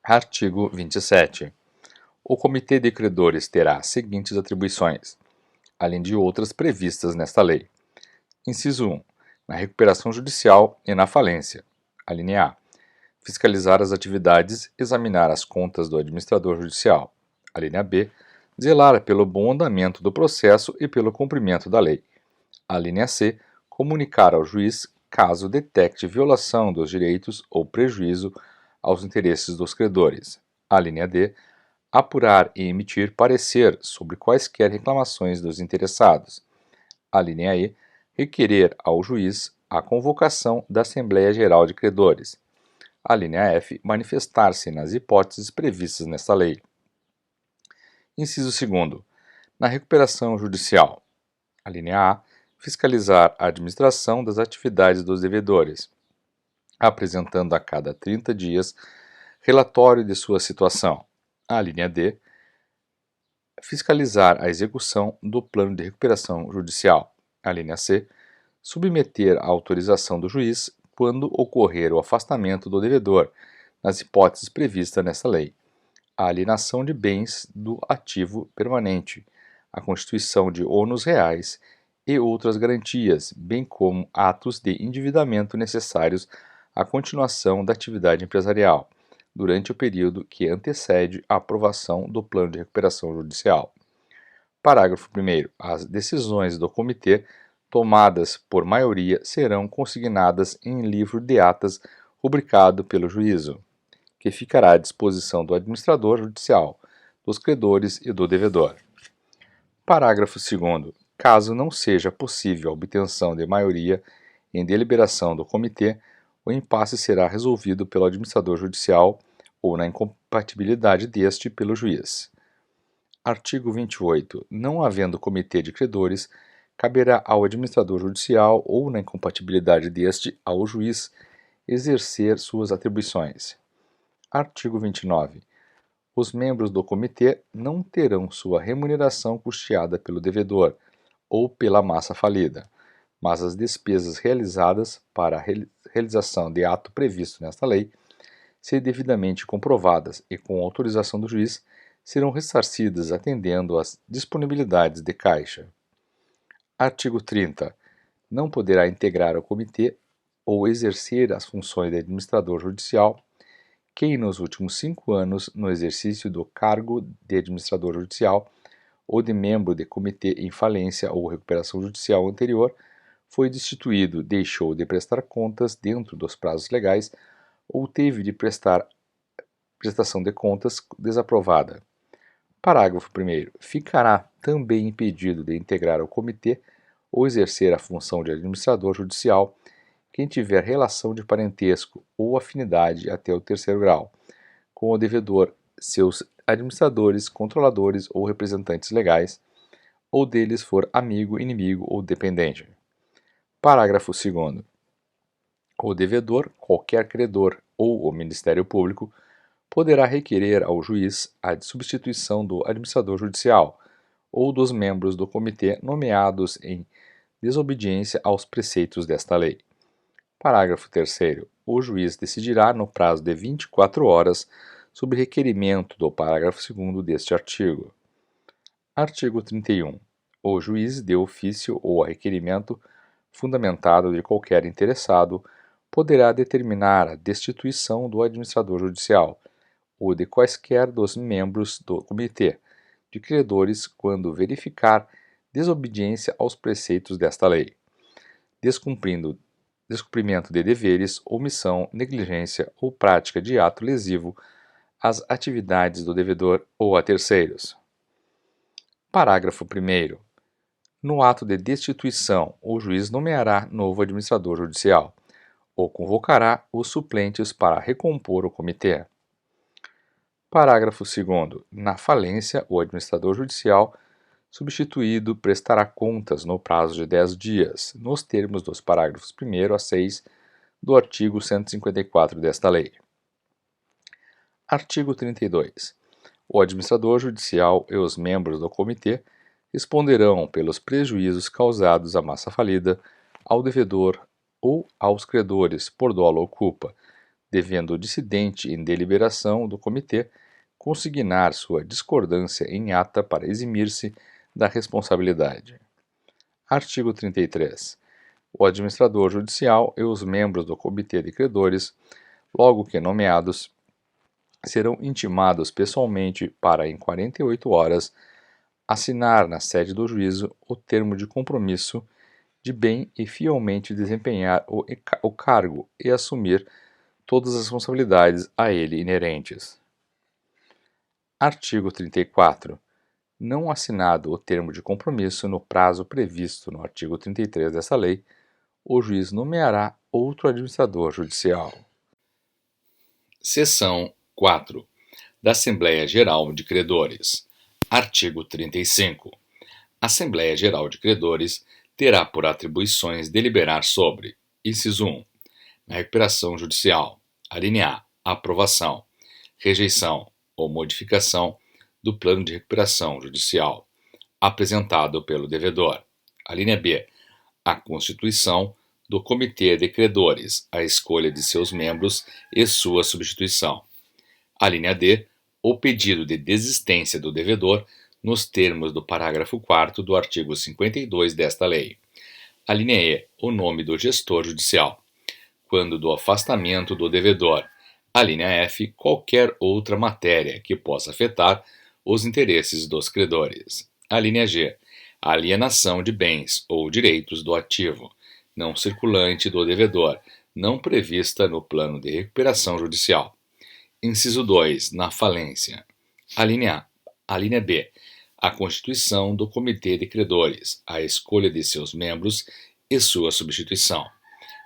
Artigo 27. O Comitê de Credores terá as seguintes atribuições, além de outras previstas nesta lei. Inciso 1. Na recuperação judicial e na falência. Alínea A. Fiscalizar as atividades, examinar as contas do administrador judicial. Alínea B. Zelar pelo bom andamento do processo e pelo cumprimento da lei. Alínea C. Comunicar ao juiz caso detecte violação dos direitos ou prejuízo aos interesses dos credores. Alínea D. Apurar e emitir parecer sobre quaisquer reclamações dos interessados. Alínea E. Requerer ao juiz a convocação da Assembleia Geral de Credores. Alínea F. Manifestar-se nas hipóteses previstas nesta lei. Inciso 2º. Na recuperação judicial. Alínea A. Fiscalizar a administração das atividades dos devedores, apresentando a cada 30 dias relatório de sua situação. Alínea D. Fiscalizar a execução do plano de recuperação judicial. Alínea C. Submeter à autorização do juiz quando ocorrer o afastamento do devedor, nas hipóteses previstas nesta lei, a alienação de bens do ativo permanente, a constituição de ônus reais e outras garantias, bem como atos de endividamento necessários à continuação da atividade empresarial, durante o período que antecede a aprovação do plano de recuperação judicial. Parágrafo 1º. As decisões do comitê tomadas por maioria serão consignadas em livro de atas rubricado pelo juízo, que ficará à disposição do administrador judicial, dos credores e do devedor. Parágrafo 2º. Caso não seja possível a obtenção de maioria em deliberação do comitê, o impasse será resolvido pelo administrador judicial ou na incompatibilidade deste pelo juiz. Artigo 28. Não havendo comitê de credores, caberá ao administrador judicial ou na incompatibilidade deste ao juiz exercer suas atribuições. Artigo 29. Os membros do comitê não terão sua remuneração custeada pelo devedor ou pela massa falida, mas as despesas realizadas para a realização de ato previsto nesta lei, se devidamente comprovadas e com autorização do juiz, serão ressarcidas atendendo às disponibilidades de caixa. Artigo 30. Não poderá integrar o comitê ou exercer as funções de administrador judicial quem nos últimos 5 anos, no exercício do cargo de administrador judicial ou de membro de comitê em falência ou recuperação judicial anterior, foi destituído, deixou de prestar contas dentro dos prazos legais ou teve de prestação de contas desaprovada. Parágrafo 1º. Ficará também impedido de integrar o comitê ou exercer a função de administrador judicial quem tiver relação de parentesco ou afinidade até o 3º grau com o devedor, seus administradores, controladores ou representantes legais, ou deles for amigo, inimigo ou dependente. Parágrafo 2º. O devedor, qualquer credor ou o Ministério Público poderá requerer ao juiz a substituição do administrador judicial ou dos membros do comitê nomeados em desobediência aos preceitos desta lei. Parágrafo 3º. O juiz decidirá no prazo de 24 horas sobre requerimento do parágrafo 2º deste artigo. Artigo 31. O juiz de ofício ou a requerimento fundamentado de qualquer interessado poderá determinar a destituição do administrador judicial ou de quaisquer dos membros do comitê de credores quando verificar desobediência aos preceitos desta lei, descumprimento de deveres, omissão, negligência ou prática de ato lesivo às atividades do devedor ou a terceiros. Parágrafo 1º. No ato de destituição, o juiz nomeará novo administrador judicial ou convocará os suplentes para recompor o comitê. Parágrafo 2º. Na falência, o administrador judicial substituído prestará contas no prazo de 10 dias, nos termos dos parágrafos 1º a 6 do artigo 154 desta lei. Artigo 32. O administrador judicial e os membros do comitê responderão pelos prejuízos causados à massa falida, ao devedor ou aos credores por dolo ou culpa, devendo o dissidente em deliberação do comitê consignar sua discordância em ata para eximir-se da responsabilidade. Artigo 33. O administrador judicial e os membros do comitê de credores, logo que nomeados, serão intimados pessoalmente para, em 48 horas, assinar na sede do juízo o termo de compromisso de bem e fielmente desempenhar o cargo e assumir todas as responsabilidades a ele inerentes. Artigo 34. Não assinado o termo de compromisso no prazo previsto no artigo 33 desta lei, o juiz nomeará outro administrador judicial. Seção 4. Da Assembleia Geral de Credores. Artigo 35. A Assembleia Geral de Credores terá por atribuições deliberar sobre: inciso 1. Na recuperação judicial. Alínea A. Aprovação, rejeição ou modificação do plano de recuperação judicial apresentado pelo devedor. Alínea B. A constituição do Comitê de Credores, a escolha de seus membros e sua substituição. Alínea D. O pedido de desistência do devedor nos termos do parágrafo 4º do artigo 52 desta lei. Alínea E. O nome do gestor judicial. Quando do afastamento do devedor. Alínea F. Qualquer outra matéria que possa afetar os interesses dos credores. Alínea G. A alienação de bens ou direitos do ativo não circulante do devedor, não prevista no plano de recuperação judicial. Inciso 2. Na falência. Alínea B. A constituição do Comitê de Credores, a escolha de seus membros e sua substituição.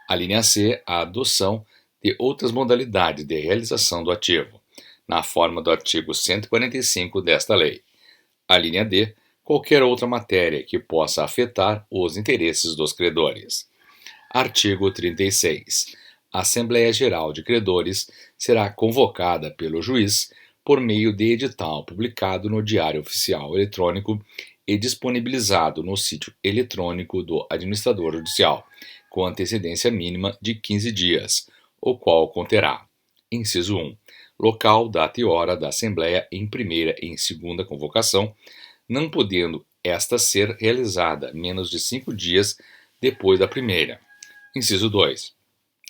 Alínea C. A adoção de outras modalidades de realização do ativo, na forma do artigo 145 desta lei. Alínea D. Qualquer outra matéria que possa afetar os interesses dos credores. Artigo 36. A Assembleia Geral de Credores será convocada pelo juiz por meio de edital publicado no Diário Oficial Eletrônico e disponibilizado no sítio eletrônico do administrador judicial, com antecedência mínima de 15 dias, o qual conterá: inciso 1. Local, data e hora da Assembleia em primeira e em segunda convocação, não podendo esta ser realizada menos de 5 dias depois da primeira. Inciso 2.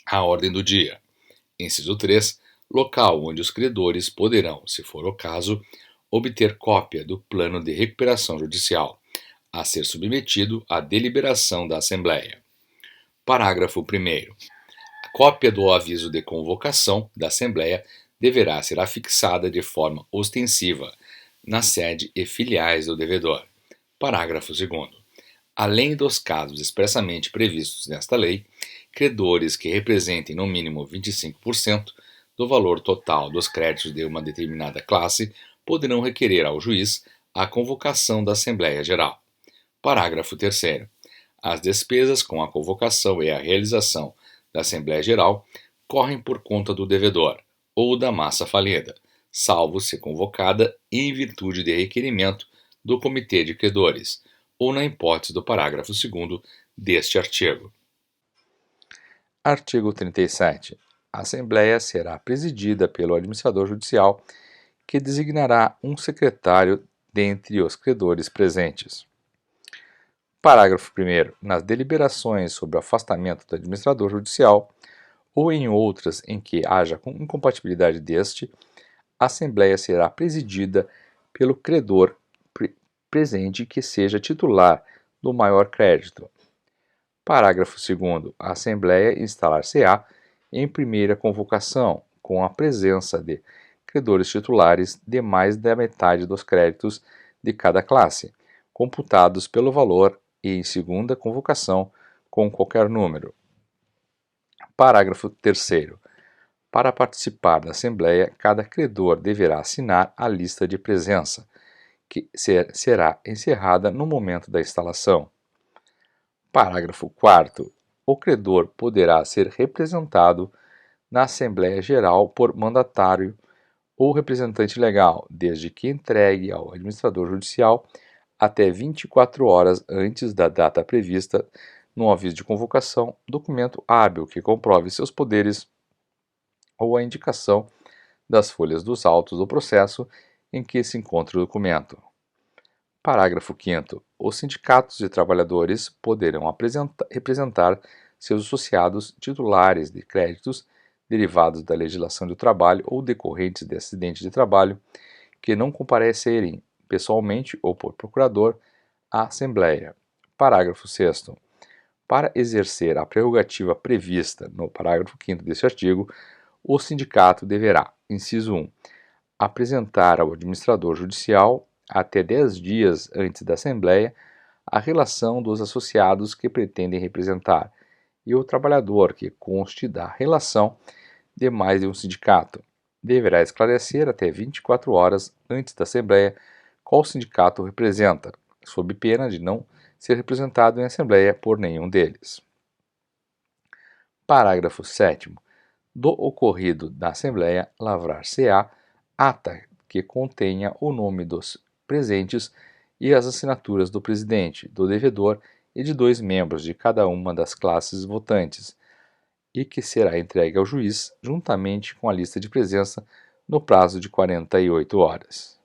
A ordem do dia. Inciso 3. Local onde os credores poderão, se for o caso, obter cópia do plano de recuperação judicial, a ser submetido à deliberação da Assembleia. Parágrafo 1º. A cópia do aviso de convocação da Assembleia deverá ser afixada de forma ostensiva na sede e filiais do devedor. Parágrafo 2º. Além dos casos expressamente previstos nesta lei, credores que representem no mínimo 25% do valor total dos créditos de uma determinada classe poderão requerer ao juiz a convocação da Assembleia Geral. Parágrafo 3º. As despesas com a convocação e a realização da Assembleia Geral correm por conta do devedor ou da massa falida, salvo se convocada em virtude de requerimento do Comitê de Credores, ou na hipótese do parágrafo 2º deste artigo. Artigo 37. A Assembleia será presidida pelo administrador judicial, que designará um secretário dentre os credores presentes. Parágrafo 1º. Nas deliberações sobre o afastamento do administrador judicial, ou em outras em que haja incompatibilidade deste, a Assembleia será presidida pelo credor presente que seja titular do maior crédito. Parágrafo 2º. A Assembleia instalar-se-á em primeira convocação, com a presença de credores titulares de mais da metade dos créditos de cada classe, computados pelo valor, e em segunda convocação, com qualquer número. Parágrafo 3º. Para participar da Assembleia, cada credor deverá assinar a lista de presença, que será encerrada no momento da instalação. Parágrafo 4º. O credor poderá ser representado na Assembleia Geral por mandatário ou representante legal, desde que entregue ao administrador judicial até 24 horas antes da data prevista no aviso de convocação documento hábil que comprove seus poderes ou a indicação das folhas dos autos do processo em que se encontra o documento. Parágrafo 5º. Os sindicatos de trabalhadores poderão representar seus associados titulares de créditos derivados da legislação do trabalho ou decorrentes de acidente de trabalho que não comparecerem pessoalmente ou por procurador à Assembleia. Parágrafo 6º. Para exercer a prerrogativa prevista no parágrafo 5º deste artigo, o sindicato deverá, inciso 1, apresentar ao administrador judicial, até 10 dias antes da Assembleia, a relação dos associados que pretendem representar e o trabalhador que conste da relação de mais de um sindicato deverá esclarecer até 24 horas antes da Assembleia qual sindicato representa, sob pena de não ser representado em Assembleia por nenhum deles. Parágrafo 7º. Do ocorrido da Assembleia, lavrar-se-á ata que contenha o nome dos presentes e as assinaturas do presidente, do devedor e de 2 membros de cada uma das classes votantes, e que será entregue ao juiz juntamente com a lista de presença no prazo de 48 horas.